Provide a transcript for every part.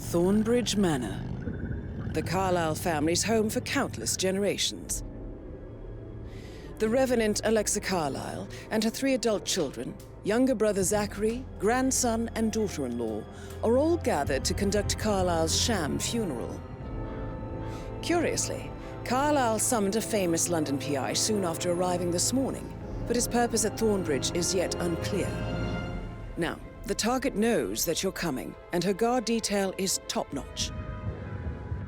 Thornbridge Manor. The Carlyle family's home for countless generations. The Revenant Alexa Carlyle and her 3 adult children, younger brother Zachary, grandson and daughter-in-law, are all gathered to conduct Carlyle's sham funeral. Curiously, Carlyle summoned a famous London PI soon after arriving this morning, but his purpose at Thornbridge is yet unclear. Now, the target knows that you're coming, and her guard detail is top-notch.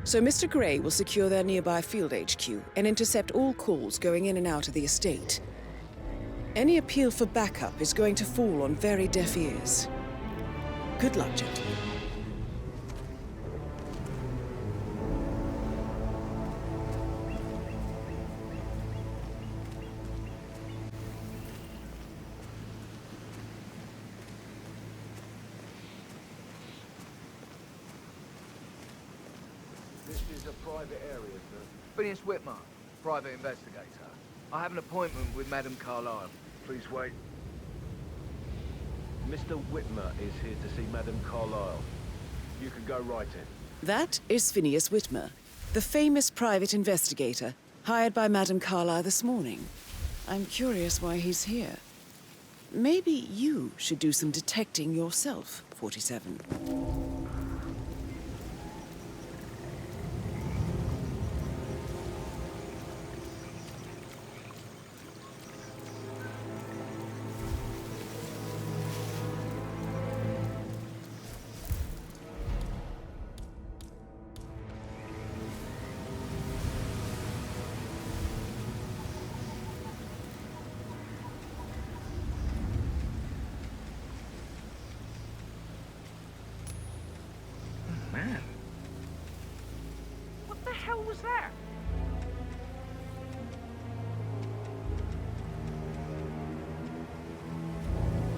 So Mr. Gray will secure their nearby field HQ and intercept all calls going in and out of the estate. Any appeal for backup is going to fall on very deaf ears. Good luck, gentlemen. This is a private area, sir. Phineas Whitmer, private investigator. I have an appointment with Madame Carlyle. Please wait. Mr. Whitmer is here to see Madame Carlyle. You can go right in. That is Phineas Whitmer, the famous private investigator hired by Madame Carlyle this morning. I'm curious why he's here. Maybe you should do some detecting yourself, 47. Man. What the hell was that?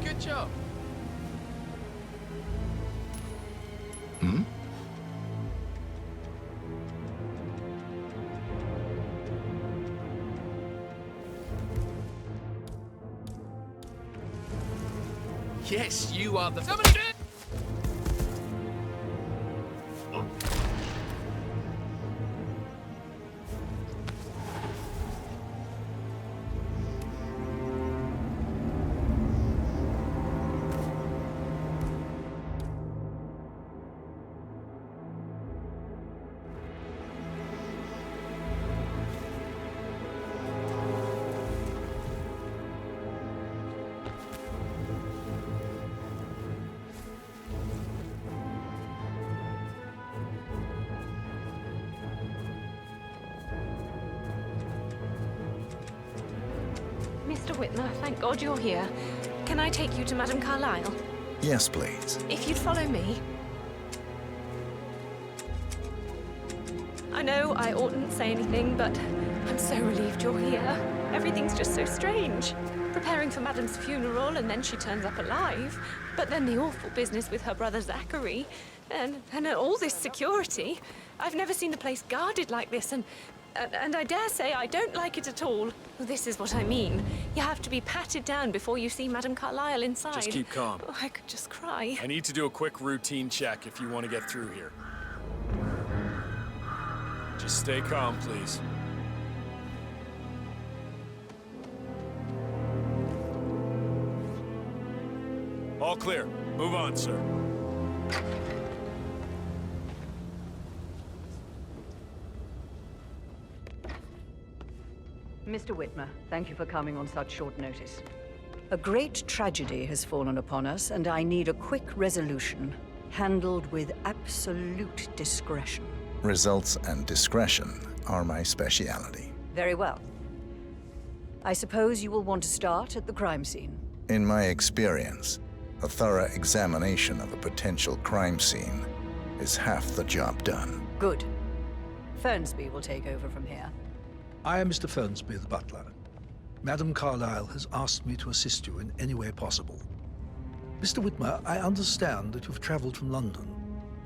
Good job. Hmm? Yes, you are the... Somebody do it! Mr. Whitmer, thank God you're here. Can I take you to Madame Carlyle? Yes, please. If you'd follow me. I know I oughtn't say anything, but I'm so relieved you're here. Everything's just so strange. Preparing for Madame's funeral, and then she turns up alive. But then the awful business with her brother Zachary, and all this security. I've never seen the place guarded like this, and I dare say I don't like it at all. Well, this is what I mean. You have to be patted down before you see Madame Carlyle inside. Just keep calm. Oh, I could just cry. I need to do a quick routine check if you want to get through here. Just stay calm, please. All clear. Move on, sir. Mr. Whitmer, thank you for coming on such short notice. A great tragedy has fallen upon us, and I need a quick resolution, handled with absolute discretion. Results and discretion are my speciality. Very well. I suppose you will want to start at the crime scene. In my experience, a thorough examination of a potential crime scene is half the job done. Good. Fernsby will take over from here. I am Mr. Fernsby, the butler. Madame Carlyle has asked me to assist you in any way possible. Mr. Whitmer, I understand that you've traveled from London.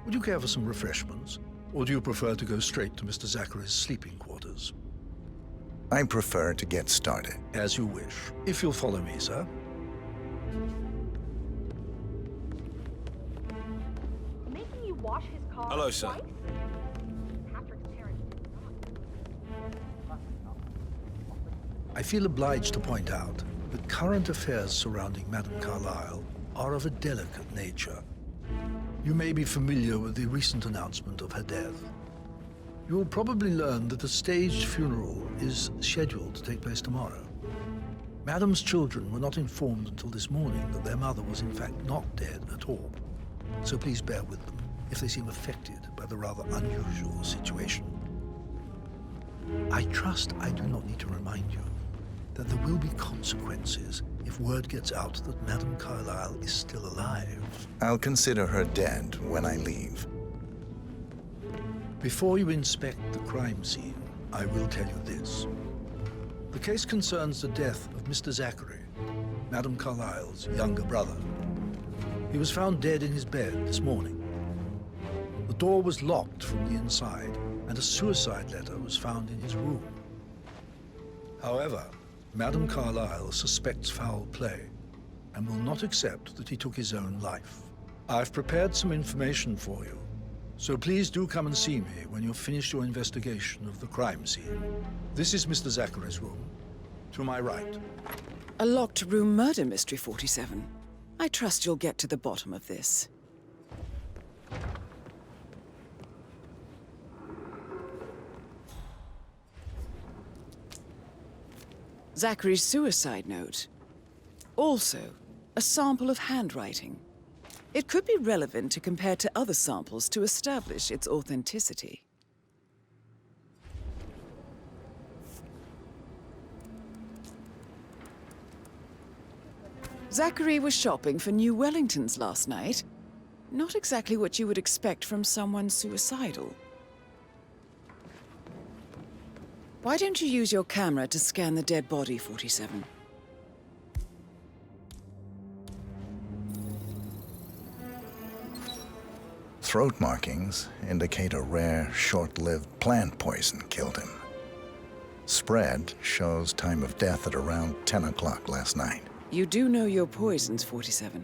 Would you care for some refreshments? Or do you prefer to go straight to Mr. Zachary's sleeping quarters? I prefer to get started. As you wish. If you'll follow me, sir. Making you wash his car Hello, sir. twice? Patrick's parents did not. I feel obliged to point out that current affairs surrounding Madame Carlyle are of a delicate nature. You may be familiar with the recent announcement of her death. You will probably learn that a staged funeral is scheduled to take place tomorrow. Madame's children were not informed until this morning that their mother was in fact not dead at all. So please bear with them if they seem affected by the rather unusual situation. I trust I do not need to remind you that there will be consequences if word gets out that Madame Carlyle is still alive. I'll consider her dead when I leave. Before you inspect the crime scene, I will tell you this. The case concerns the death of Mr. Zachary, Madame Carlyle's younger brother. He was found dead in his bed this morning. The door was locked from the inside, and a suicide letter was found in his room. However, Madame Carlyle suspects foul play and will not accept that he took his own life. I've prepared some information for you, so please do come and see me when you've finished your investigation of the crime scene. This is Mr. Zachary's room, to my right. A locked room murder mystery, 47. I trust you'll get to the bottom of this. Zachary's suicide note. Also, a sample of handwriting. It could be relevant to compare to other samples to establish its authenticity. Zachary was shopping for new Wellingtons last night. Not exactly what you would expect from someone suicidal. Why don't you use your camera to scan the dead body, 47? Throat markings indicate a rare, short-lived plant poison killed him. Spread shows time of death at around 10 o'clock last night. You do know your poisons, 47.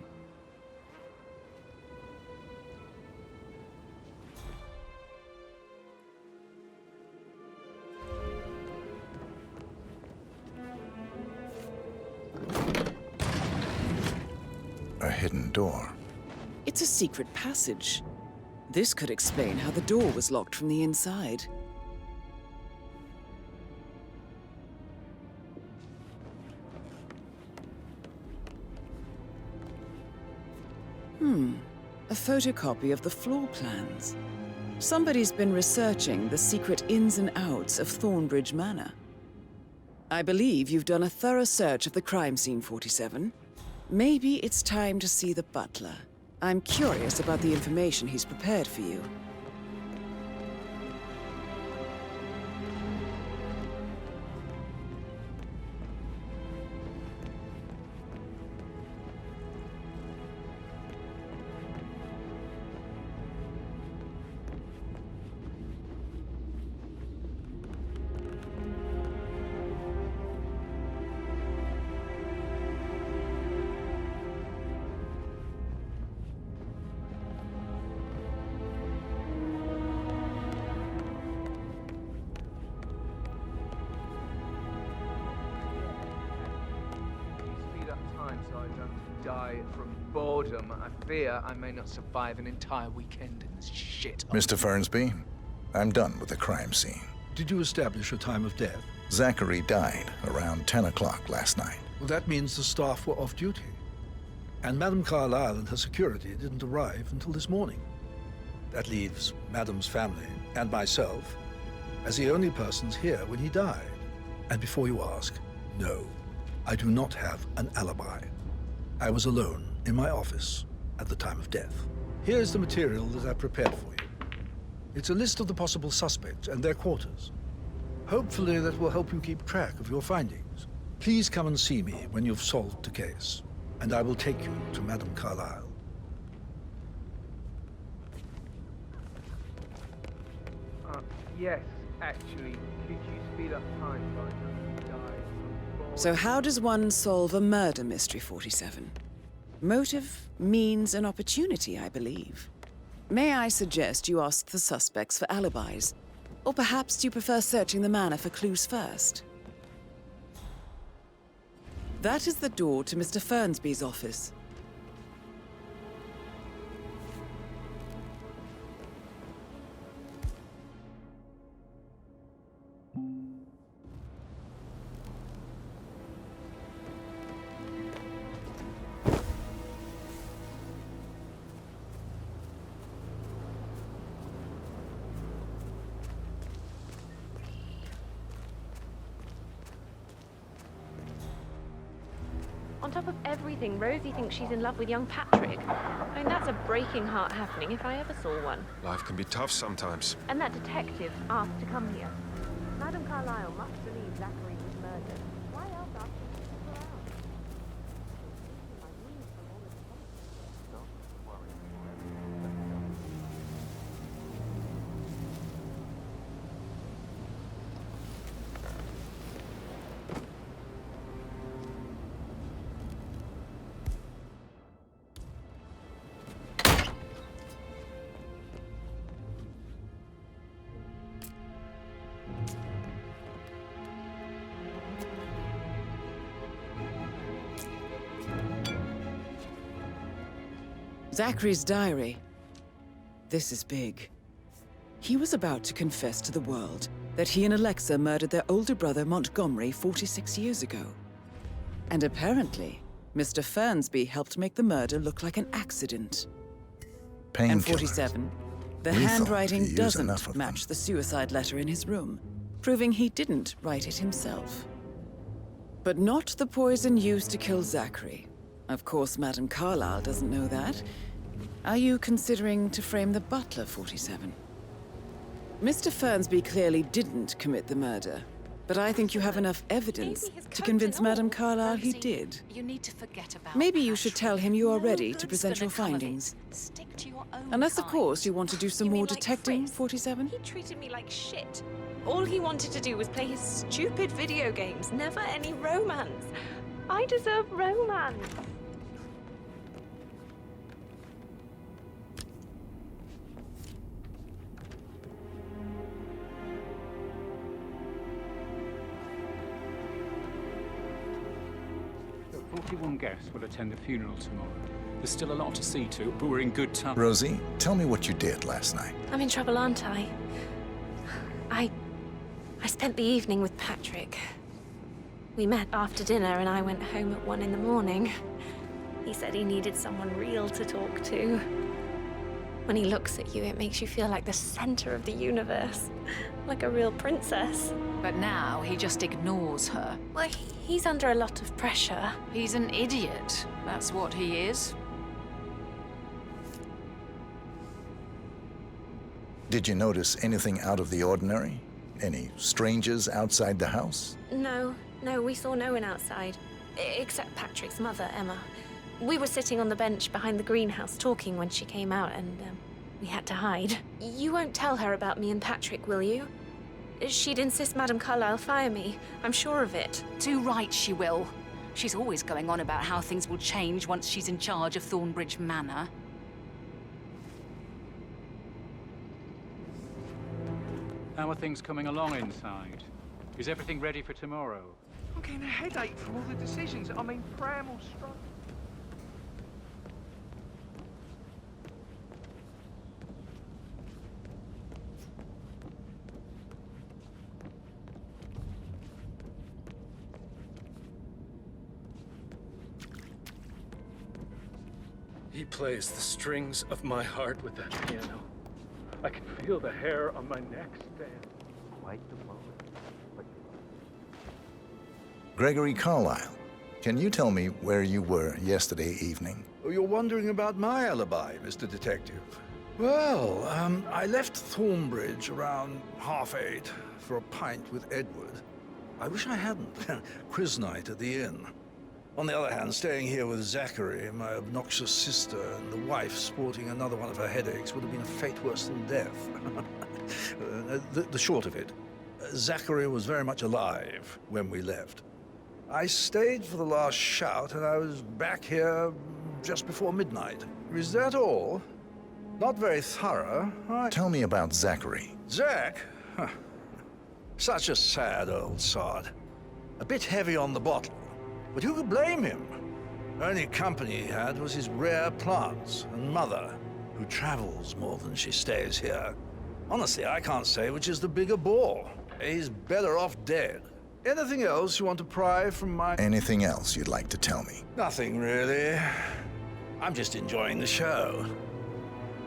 A hidden door. It's a secret passage. This could explain how the door was locked from the inside. A photocopy of the floor plans. Somebody's been researching the secret ins and outs of Thornbridge Manor. I believe you've done a thorough search of the crime scene, 47. Maybe it's time to see the butler. I'm curious about the information he's prepared for you. Die from boredom. I fear I may not survive an entire weekend in this shit. Mr. Fernsby, I'm done with the crime scene. Did you establish a time of death? Zachary died around 10 o'clock last night. Well, that means the staff were off duty. And Madame Carlyle and her security didn't arrive until this morning. That leaves Madame's family and myself as the only persons here when he died. And before you ask, no, I do not have an alibi. I was alone in my office at the time of death. Here's the material that I prepared for you. It's a list of the possible suspects and their quarters. Hopefully that will help you keep track of your findings. Please come and see me when you've solved the case, and I will take you to Madame Carlyle. Yes, actually. Could you speed up time so I don't die from boredom? So how does one solve a murder mystery, 47? Motive, means, and opportunity, I believe. May I suggest you ask the suspects for alibis? Or perhaps you prefer searching the manor for clues first? That is the door to Mr. Fernsby's office. On top of everything, Rosie thinks she's in love with young Patrick. I mean, that's a breaking heart happening if I ever saw one. Life can be tough sometimes. And that detective asked to come here. Madam Carlyle must believe Zachary was murdered. Why else ask him to stick around? Zachary's diary. This is big. He was about to confess to the world that he and Alexa murdered their older brother Montgomery 46 years ago. And apparently, Mr. Fernsby helped make the murder look like an accident. And 47, the handwriting doesn't match the suicide letter in his room, proving he didn't write it himself. But not the poison used to kill Zachary. Of course, Madam Carlyle doesn't know that. Are you considering to frame the butler, 47? Mr. Fernsby clearly didn't commit the murder, but I think you have enough evidence to convince Madam Carlyle he did. You need to forget about Maybe you should tell him you are ready to present your findings. Stick to your own Unless, of kind. course, you want to do some You mean more like detecting, Fritz? 47? He treated me like shit. All he wanted to do was play his stupid video games, never any romance. I deserve romance. The 41 guests will attend the funeral tomorrow. There's still a lot to see to, but we're in good time. Rosie, tell me what you did last night. I'm in trouble, aren't I? I spent the evening with Patrick. We met after dinner and I went home at 1 in the morning. He said he needed someone real to talk to. When he looks at you, it makes you feel like the center of the universe. Like a real princess. But now he just ignores her. Well, he's under a lot of pressure. He's an idiot. That's what he is. Did you notice anything out of the ordinary? Any strangers outside the house? No, we saw no one outside. Except Patrick's mother, Emma. We were sitting on the bench behind the greenhouse talking when she came out and we had to hide. You won't tell her about me and Patrick, will you? She'd insist Madam Carlyle fire me. I'm sure of it. Too right she will. She's always going on about how things will change once she's in charge of Thornbridge Manor. How are things coming along inside? Is everything ready for tomorrow? I'm getting a headache from all the decisions. I mean, Bramall struck. He plays the strings of my heart with that piano. I can feel the hair on my neck stand. Quite the moment. Gregory Carlyle, can you tell me where you were yesterday evening? Oh, you're wondering about my alibi, Mr. Detective. Well, I left Thornbridge around 8:30 for a pint with Edward. I wish I hadn't. Quiz night at the inn. On the other hand, staying here with Zachary, my obnoxious sister, and the wife sporting another one of her headaches would have been a fate worse than death. The short of it, Zachary was very much alive when we left. I stayed for the last shout, and I was back here just before midnight. Is that all? Not very thorough. Tell me about Zachary. Zack? Huh. Such a sad old sod. A bit heavy on the bottle. But who could blame him? Only company he had was his rare plants and mother, who travels more than she stays here. Honestly, I can't say which is the bigger bore. He's better off dead. Anything else you want to pry from my... Anything else you'd like to tell me? Nothing, really. I'm just enjoying the show.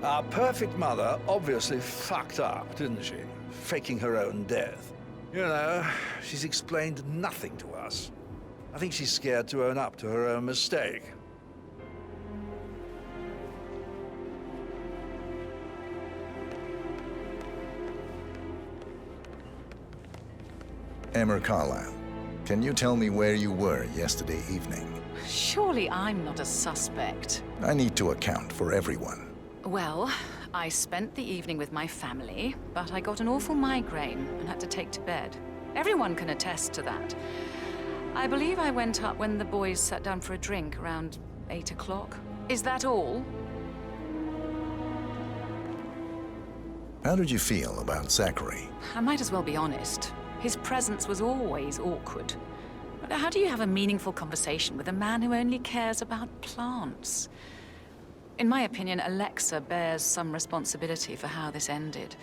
Our perfect mother obviously fucked up, didn't she? Faking her own death. You know, she's explained nothing to us. I think she's scared to own up to her own mistake. Emma Carlyle, can you tell me where you were yesterday evening? Surely I'm not a suspect. I need to account for everyone. Well, I spent the evening with my family, but I got an awful migraine and had to take to bed. Everyone can attest to that. I believe I went up when the boys sat down for a drink around 8 o'clock. Is that all? How did you feel about Zachary? I might as well be honest. His presence was always awkward. But how do you have a meaningful conversation with a man who only cares about plants? In my opinion, Alexa bears some responsibility for how this ended.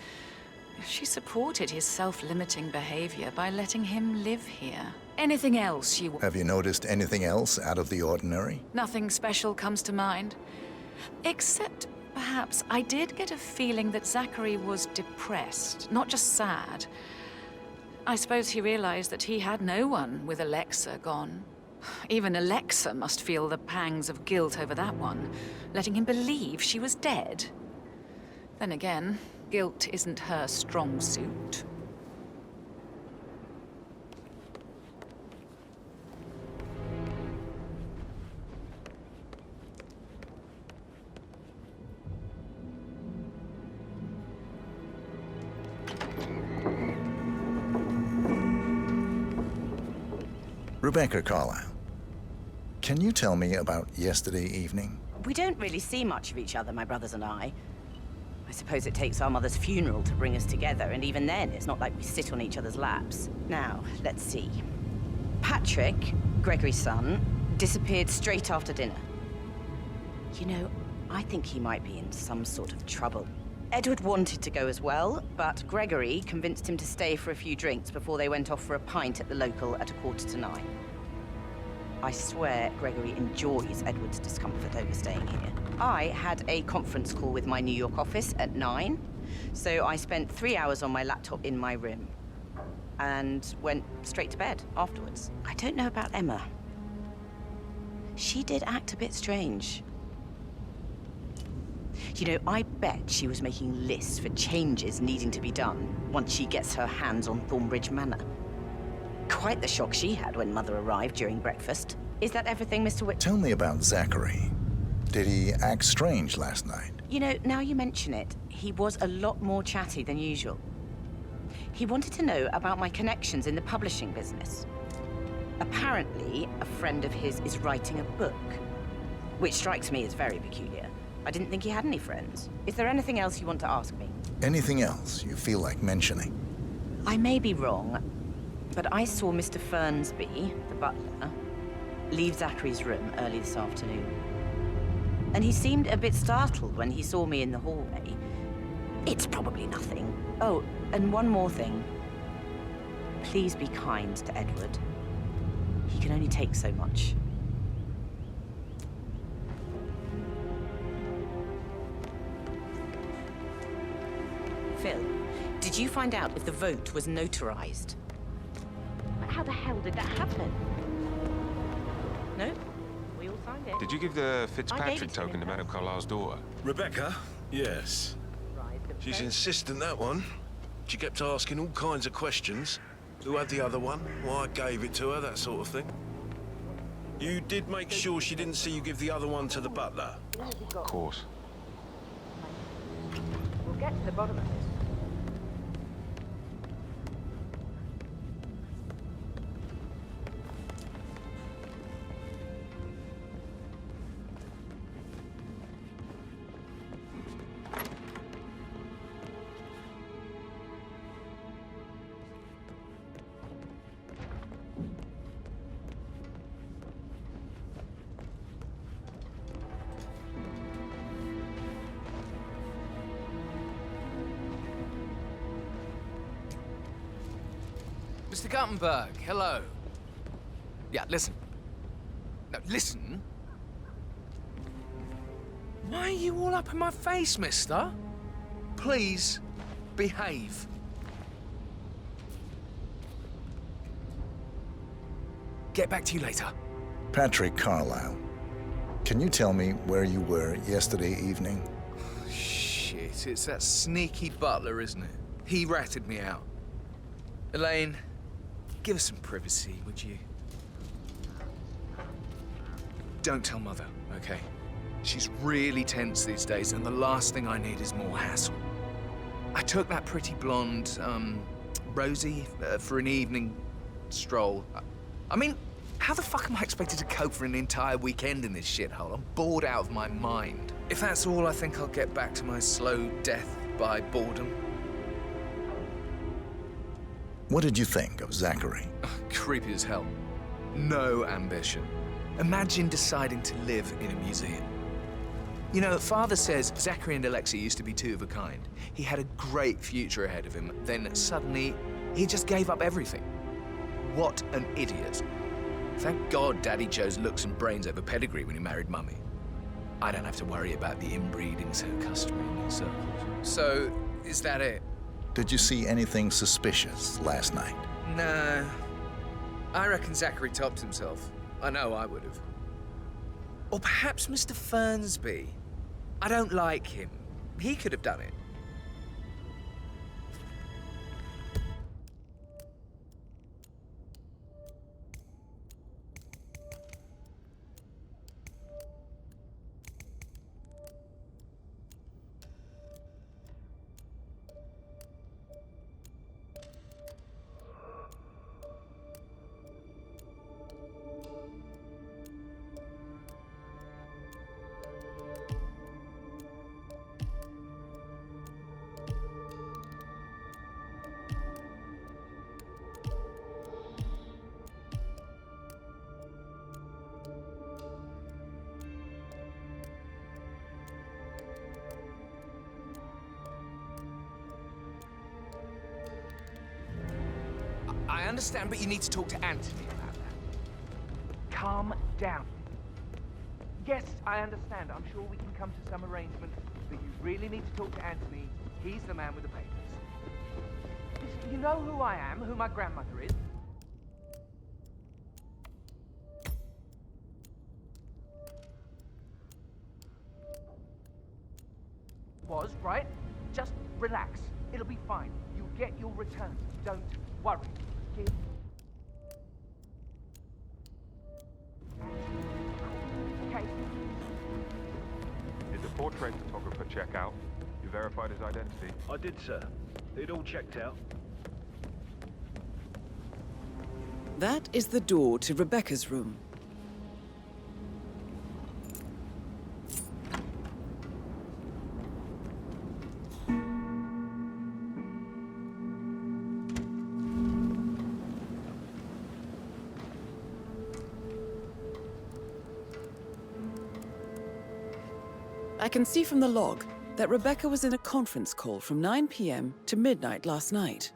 She supported his self-limiting behavior by letting him live here. Anything else you... Have you noticed anything else out of the ordinary? Nothing special comes to mind. Except, perhaps, I did get a feeling that Zachary was depressed, not just sad. I suppose he realized that he had no one with Alexa gone. Even Alexa must feel the pangs of guilt over that one, letting him believe she was dead. Then again, guilt isn't her strong suit. Rebecca Carlyle, can you tell me about yesterday evening? We don't really see much of each other, my brothers and I. I suppose it takes our mother's funeral to bring us together, and even then, it's not like we sit on each other's laps. Now, let's see. Patrick, Gregory's son, disappeared straight after dinner. You know, I think he might be in some sort of trouble. Edward wanted to go as well, but Gregory convinced him to stay for a few drinks before they went off for a pint at the local at 9:15. I swear Gregory enjoys Edward's discomfort over staying here. I had a conference call with my New York office at 9, so I spent 3 hours on my laptop in my room and went straight to bed afterwards. I don't know about Emma. She did act a bit strange. You know, I bet she was making lists for changes needing to be done once she gets her hands on Thornbridge Manor. Quite the shock she had when Mother arrived during breakfast. Is that everything, Mr. Whit? Tell me about Zachary. Did he act strange last night? You know, now you mention it, he was a lot more chatty than usual. He wanted to know about my connections in the publishing business. Apparently, a friend of his is writing a book, which strikes me as very peculiar. I didn't think he had any friends. Is there anything else you want to ask me? Anything else you feel like mentioning? I may be wrong, but I saw Mr. Fernsby, the butler, leave Zachary's room early this afternoon. And he seemed a bit startled when he saw me in the hallway. It's probably nothing. Oh, and one more thing. Please be kind to Edward. He can only take so much. Phil, did you find out if the vote was notarized? But how the hell did that happen? No? We all signed it. Did you give the Fitzpatrick token to Madame Carlyle's daughter? Rebecca? Yes. She's insistent, that one. She kept asking all kinds of questions. Who had the other one? Why I gave it to her, that sort of thing. You did make sure she didn't see you give the other one to the butler? Of course. We'll get to the bottom of this. Mr. Guttenberg, hello. Yeah, listen. No, listen. Why are you all up in my face, mister? Please, behave. Get back to you later. Patrick Carlyle, can you tell me where you were yesterday evening? Shit, it's that sneaky butler, isn't it? He ratted me out. Elaine, give us some privacy, would you? Don't tell Mother, okay? She's really tense these days, and the last thing I need is more hassle. I took that pretty blonde, Rosie, for an evening stroll. I mean, how the fuck am I expected to cope for an entire weekend in this shithole? I'm bored out of my mind. If that's all, I think I'll get back to my slow death by boredom. What did you think of Zachary? Creepy as hell. No ambition. Imagine deciding to live in a museum. You know, Father says Zachary and Alexei used to be two of a kind. He had a great future ahead of him. Then suddenly, he just gave up everything. What an idiot. Thank God Daddy chose looks and brains over pedigree when he married Mummy. I don't have to worry about the inbreeding so customary in these circles. So, is that it? Did you see anything suspicious last night? No. I reckon Zachary topped himself. I know I would have. Or perhaps Mr. Fernsby. I don't like him. He could have done it. I understand, but you need to talk to Anthony about that. Calm down. Yes, I understand. I'm sure we can come to some arrangement, but you really need to talk to Anthony. He's the man with the papers. Listen, you know who I am, who my grandmother is. Was, right? Just relax. It'll be fine. You'll get your return. Don't worry. Give... Okay. Did the portrait photographer check out? You verified his identity? I did, sir. It all checked out. That is the door to Rebecca's room. I can see from the log that Rebecca was in a conference call from 9 p.m. to midnight last night.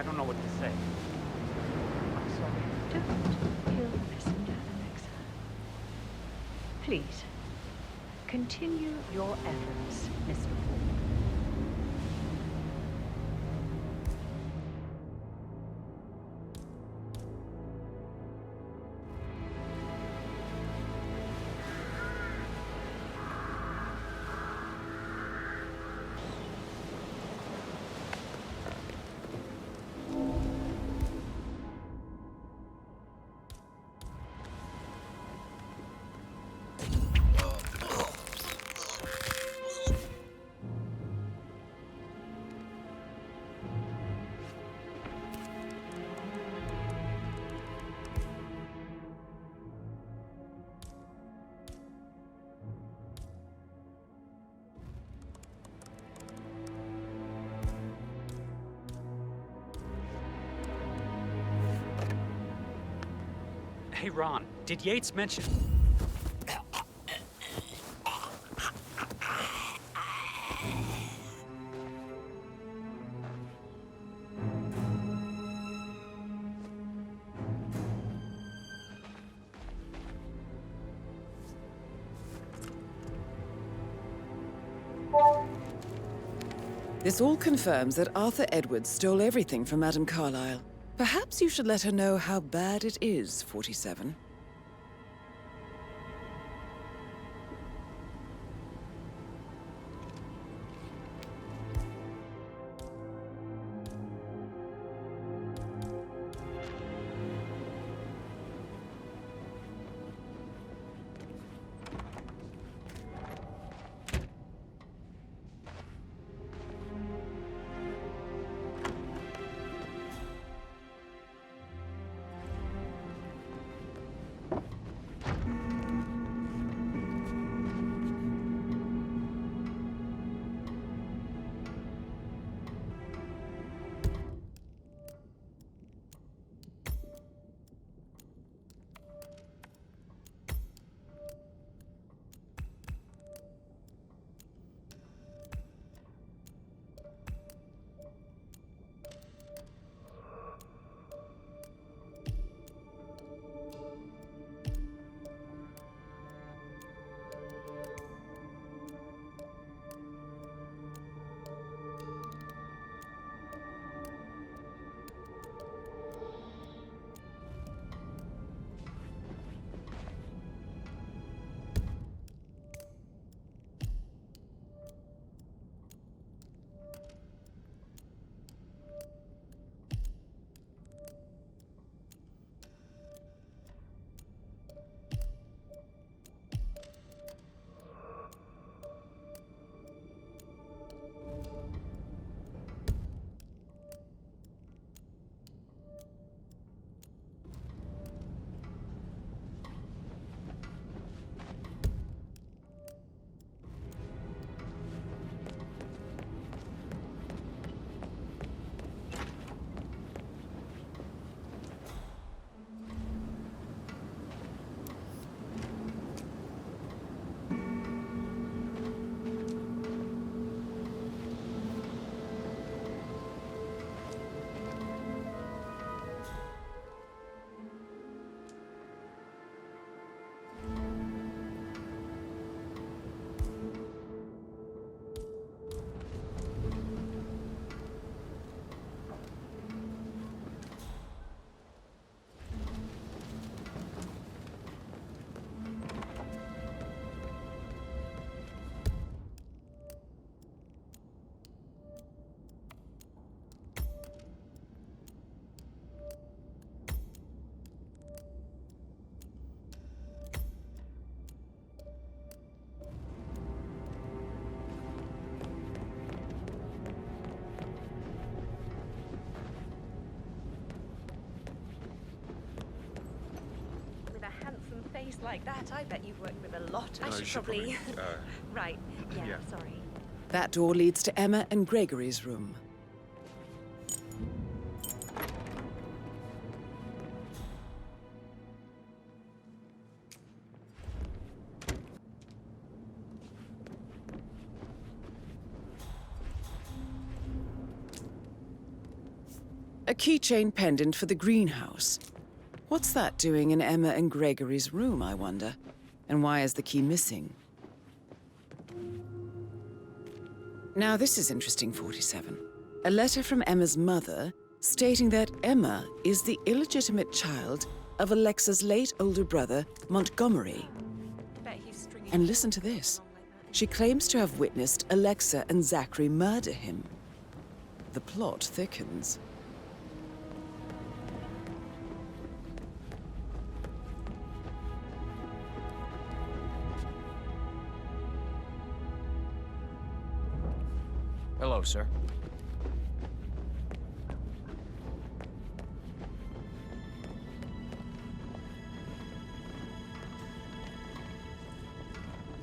I don't know what to say. I'm sorry. Don't kill Messenger, Alexa. Please, continue your efforts, Mr. Ford. Hey, Ron, did Yates mention... This all confirms that Arthur Edwards stole everything from Madame Carlyle. Perhaps you should let her know how bad it is, 47. Face like that, I bet you've worked with a lot. I No, should you should probably... Right, yeah, yeah. sorry. That door leads to Emma and Gregory's room. A keychain pendant for the greenhouse. What's that doing in Emma and Gregory's room, I wonder? And why is the key missing? Now this is interesting, 47. A letter from Emma's mother stating that Emma is the illegitimate child of Alexa's late older brother, Montgomery. And listen to this. She claims to have witnessed Alexa and Zachary murder him. The plot thickens. Hello, sir.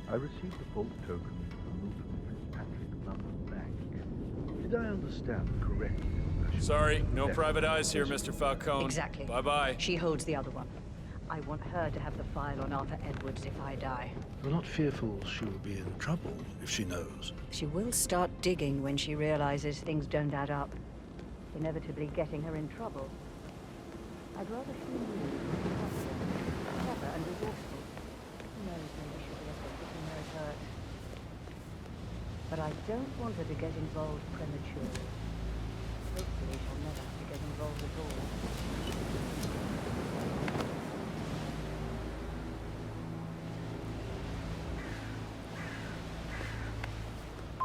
I received a bulk token from Milton Fitzpatrick, London Bank. Did I understand correctly? Sorry, no private eyes here, Mr. Falcone. Exactly. Bye-bye. She holds the other one. I want her to have the file on Arthur Edwards if I die. You're not fearful she will be in trouble if she knows? She will start digging when she realizes things don't add up, inevitably getting her in trouble. I'd rather she knew clever and resourceful. Who knows, maybe she'll be able to put in her hurt. But I don't want her to get involved prematurely. Hopefully she'll never have to get involved at all.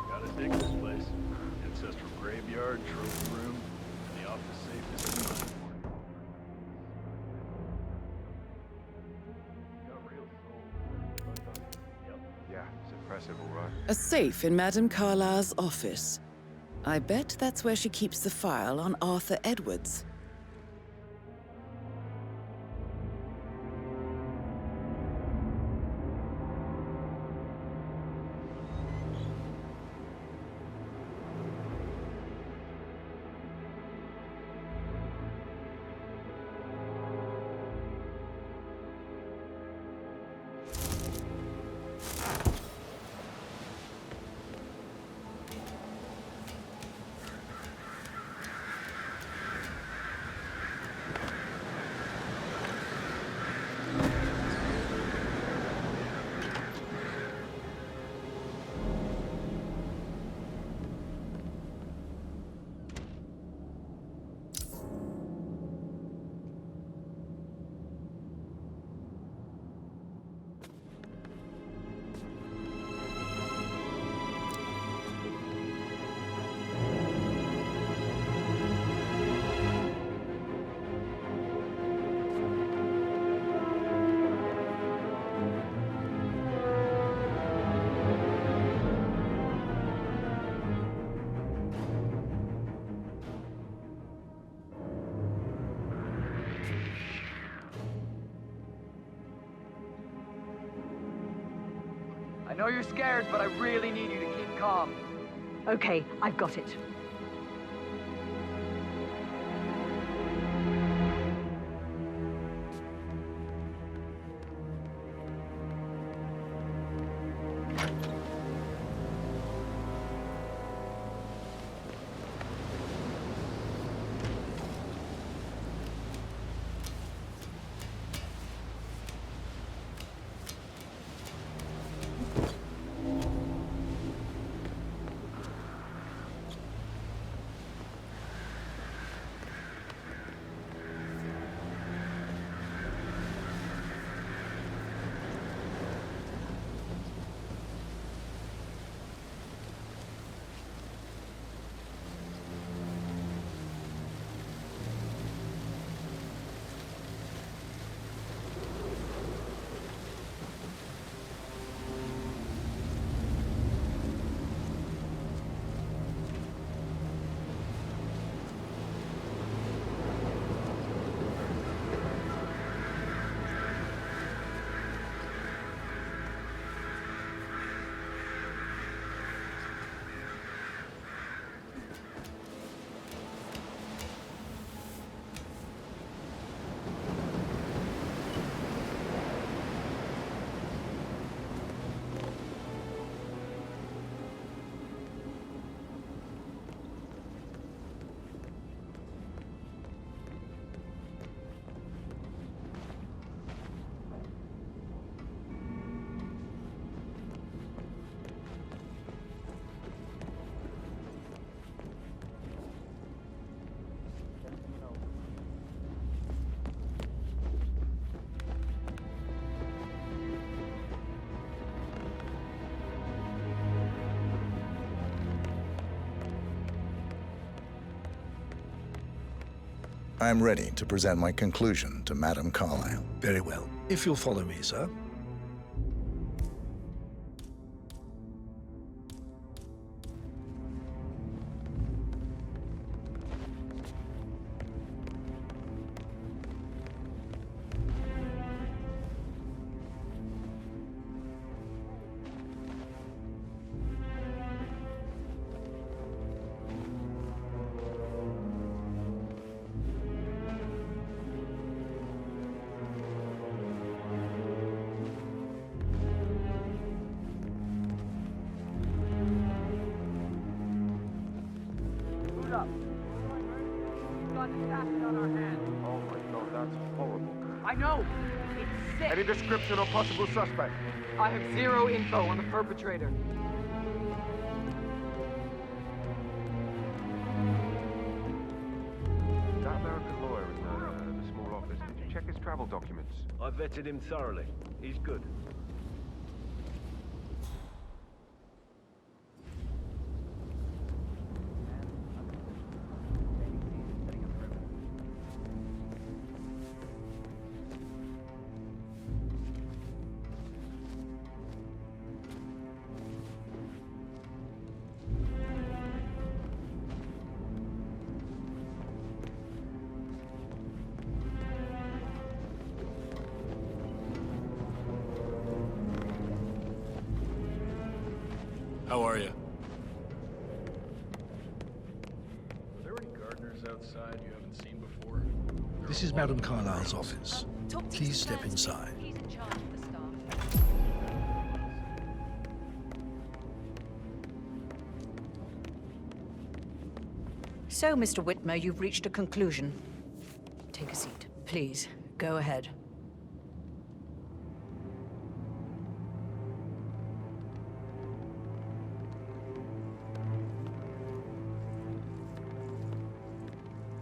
Gotta dig this place. Ancestral graveyard, trophy room, and the office safe is in mine. Yeah, it's impressive, all right. A safe in Madame Carlyle's office. I bet that's where she keeps the file on Arthur Edwards. I know you're scared, but I really need you to keep calm. Okay, I've got it. I'm ready to present my conclusion to Madame Carlyle. Very well. If you'll follow me, sir. Up. We've got an assassin on our hands. Oh my god, that's horrible. I know! It's sick! Any description or possible suspect? I have zero info on the perpetrator. That American lawyer in the small office, did you check his travel documents? I vetted him thoroughly. He's good. How are you? Are there any gardeners outside you haven't seen before? This is Madame Carlyle's office. Please step inside. He's in charge of the staff. So, Mr. Whitmer, you've reached a conclusion. Take a seat. Please, go ahead.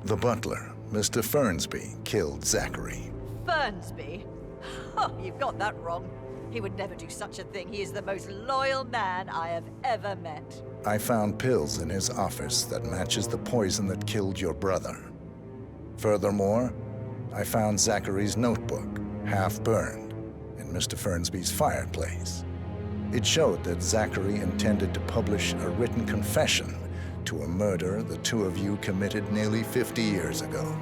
The butler, Mr. Fernsby, killed Zachary. Fernsby? Oh, you've got that wrong. He would never do such a thing. He is the most loyal man I have ever met. I found pills in his office that matches the poison that killed your brother. Furthermore, I found Zachary's notebook, half burned, in Mr. Fernsby's fireplace. It showed that Zachary intended to publish a written confession to a murder the two of you committed nearly 50 years ago.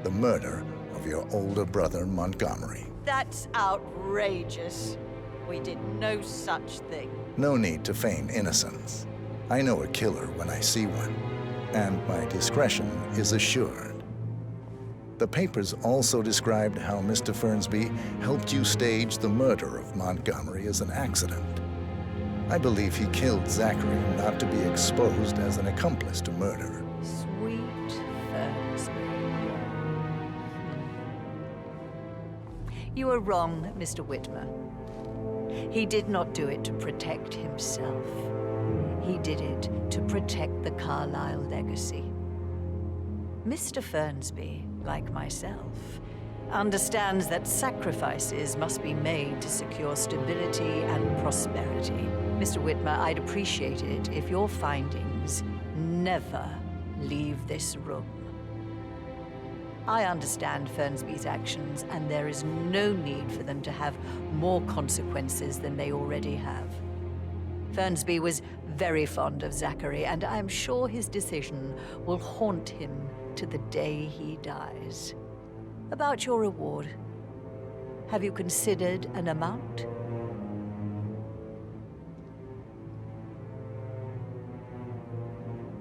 The murder of your older brother, Montgomery. That's outrageous. We did no such thing. No need to feign innocence. I know a killer when I see one, and my discretion is assured. The papers also described how Mr. Fernsby helped you stage the murder of Montgomery as an accident. I believe he killed Zachary not to be exposed as an accomplice to murder. Sweet Fernsby. You are wrong, Mr. Whitmer. He did not do it to protect himself. He did it to protect the Carlyle legacy. Mr. Fernsby, like myself, understands that sacrifices must be made to secure stability and prosperity. Mr. Whitmer, I'd appreciate it if your findings never leave this room. I understand Fernsby's actions, and there is no need for them to have more consequences than they already have. Fernsby was very fond of Zachary, and I'm sure his decision will haunt him to the day he dies. About your reward, have you considered an amount?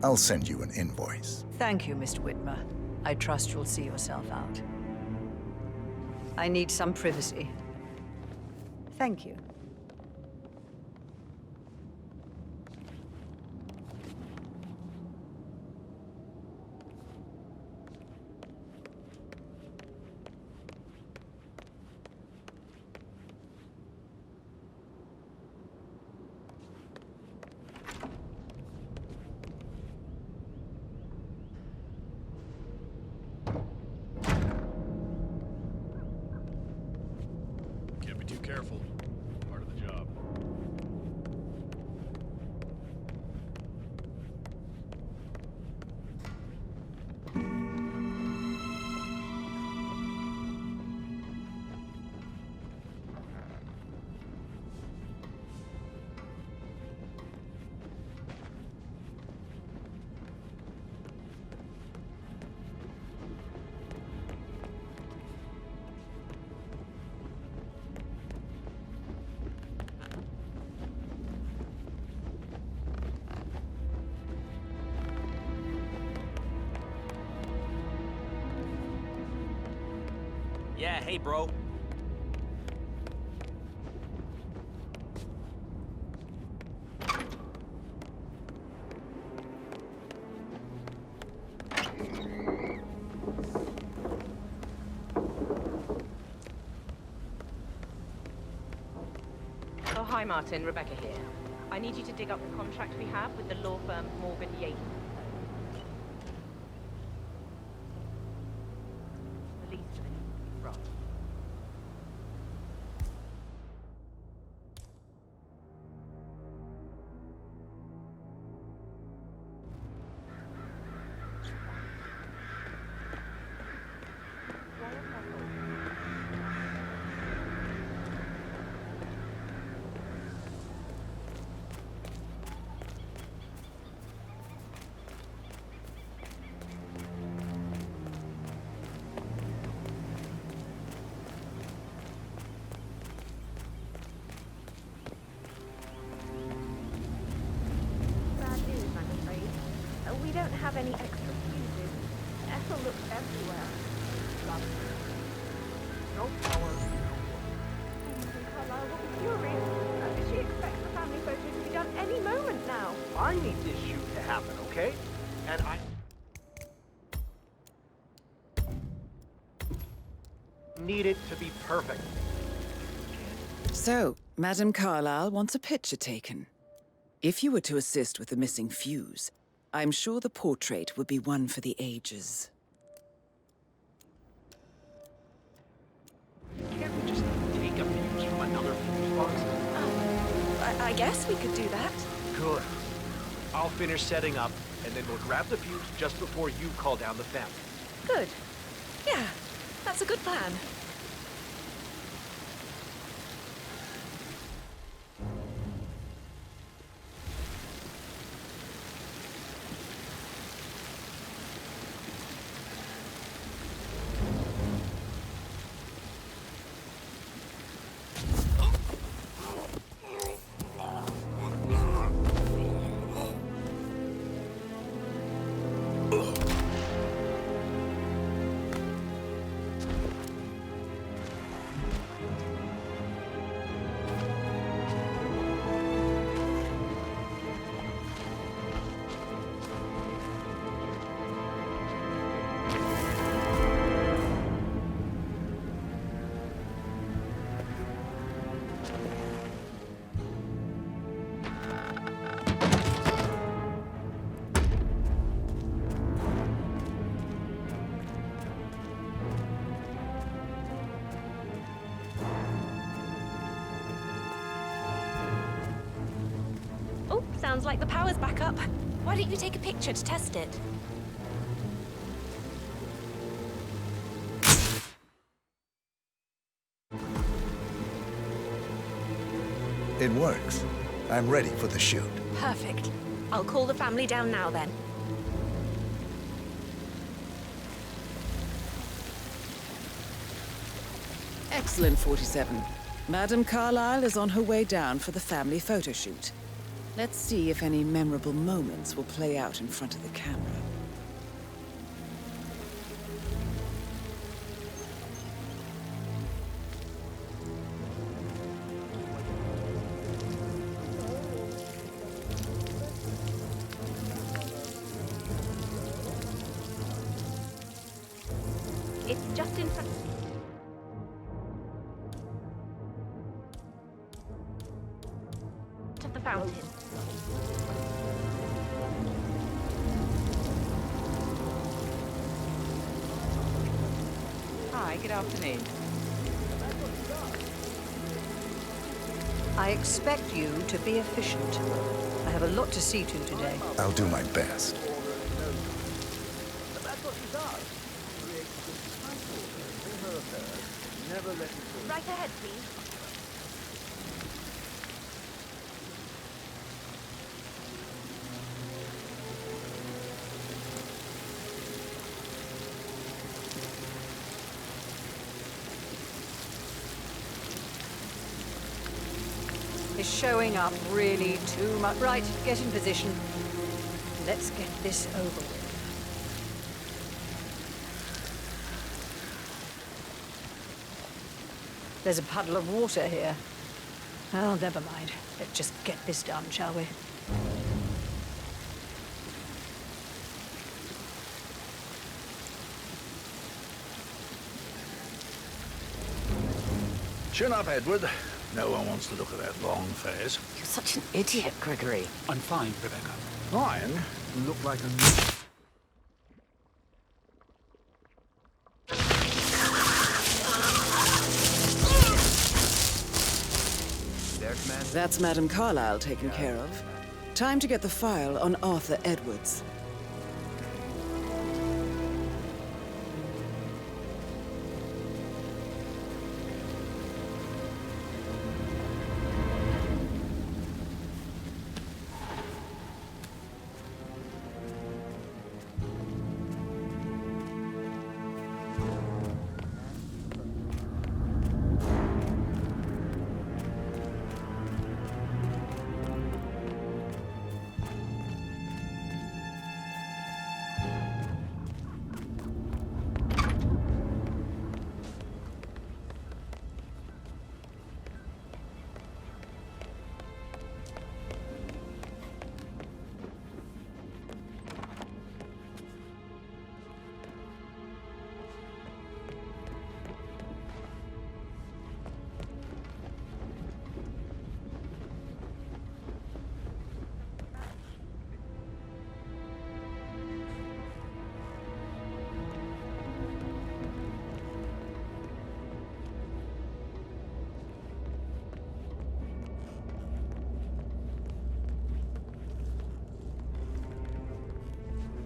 I'll send you an invoice. Thank you, Mr. Whitmer. I trust you'll see yourself out. I need some privacy. Thank you. Can't be too careful. Yeah, hey, bro. Oh, hi, Martin. Rebecca here. I need you to dig up the contract we have with the law firm Morgan Yates. The least of it needs to be from. We don't have any extra fuses. Ethel looks everywhere. No power. Carlisle will be furious. She expects the family photo to be done any moment now. I need this shoot to happen, okay? And I need it to be perfect. So, Madame Carlyle wants a picture taken. If you were to assist with the missing fuse, I'm sure the portrait would be one for the ages. Can't we just take a fuse from another fuse box? I guess we could do that. Good. I'll finish setting up, and then we'll grab the fuse just before you call down the family. Good. Yeah, that's a good plan. Oh, sounds like the power's back up. Why don't you take a picture to test it? It works. I'm ready for the shoot. Perfect. I'll call the family down now then. Excellent, 47. Madame Carlyle is on her way down for the family photo shoot. Let's see if any memorable moments will play out in front of the camera. It's just in front. To the fountain. Hi, good afternoon. I expect you to be efficient. I have a lot to see to today. I'll do my best. Right ahead, please. Is showing up really too much? Right, get in position. Let's get this over with. There's a puddle of water here. Well, never mind. Let's just get this done, shall we? Chin up, Edward. No one wants to look at that long face. You're such an idiot, Gregory. I'm fine, Rebecca. Fine? You look like a... That's Madame Carlyle taken care of. Time to get the file on Arthur Edwards.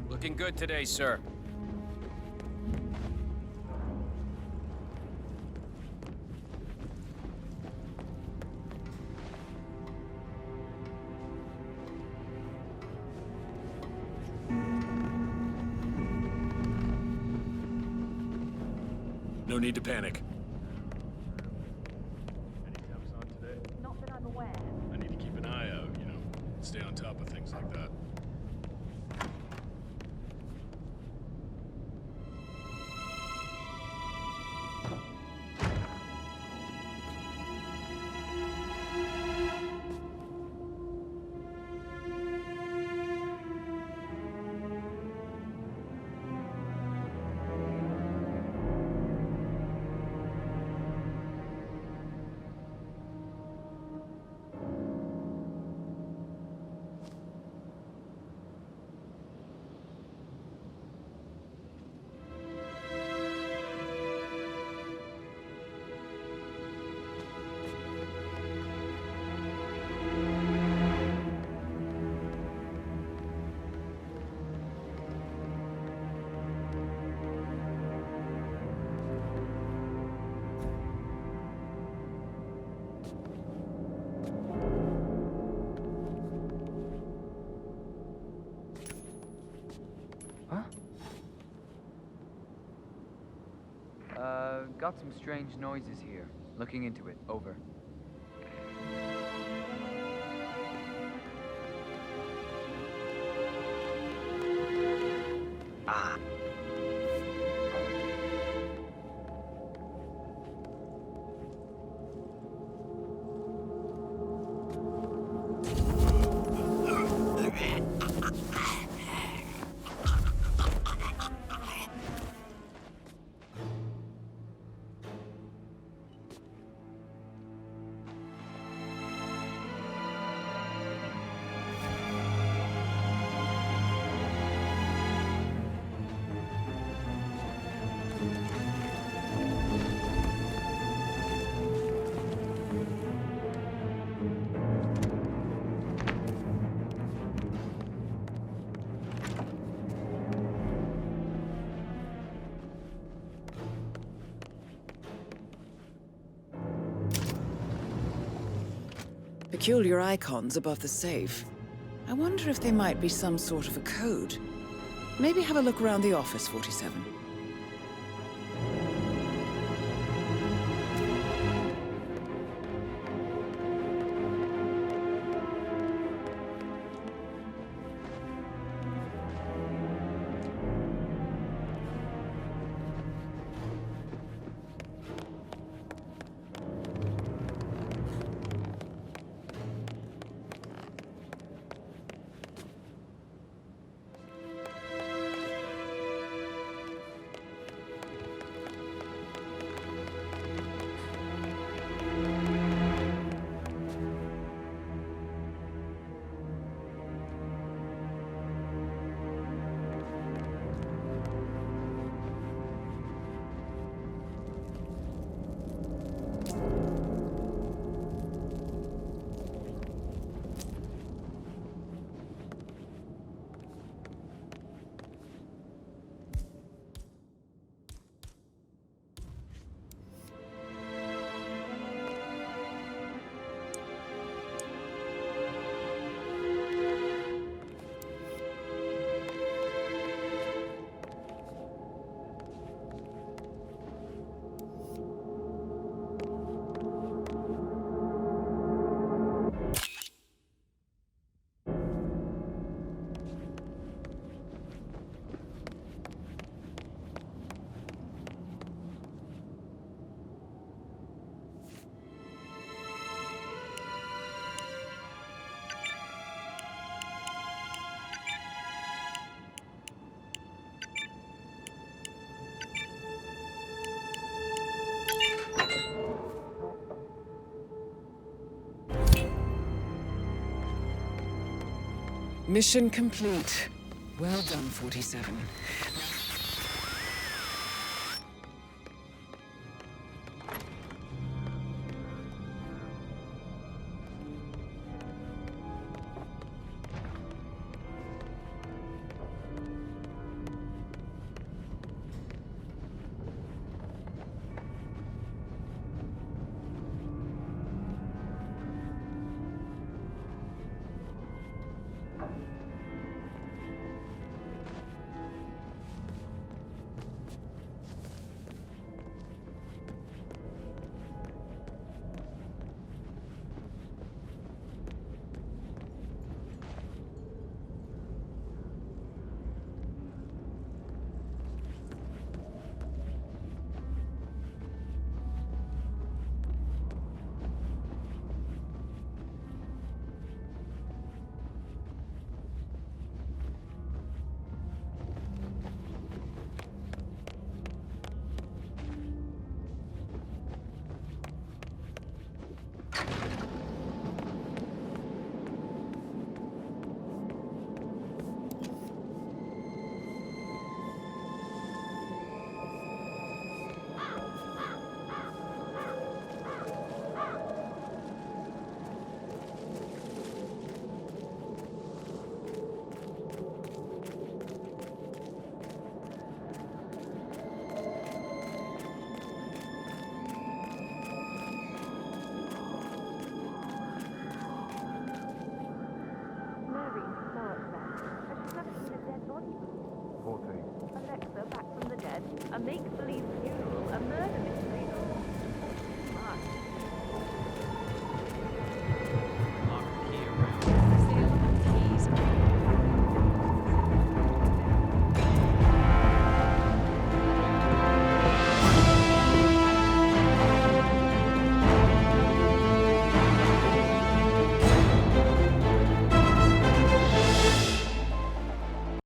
Looking good today, sir. No need to panic. Any temps on today? Not that I'm aware. I need to keep an eye out, you know, stay on top of things like that. Got some strange noises here. Looking into it. Over. Ah. Peculiar icons above the safe. I wonder if they might be some sort of a code. Maybe have a look around the office, 47. Mission complete. Well done, 47. Alexa, back from the dead. A make-believe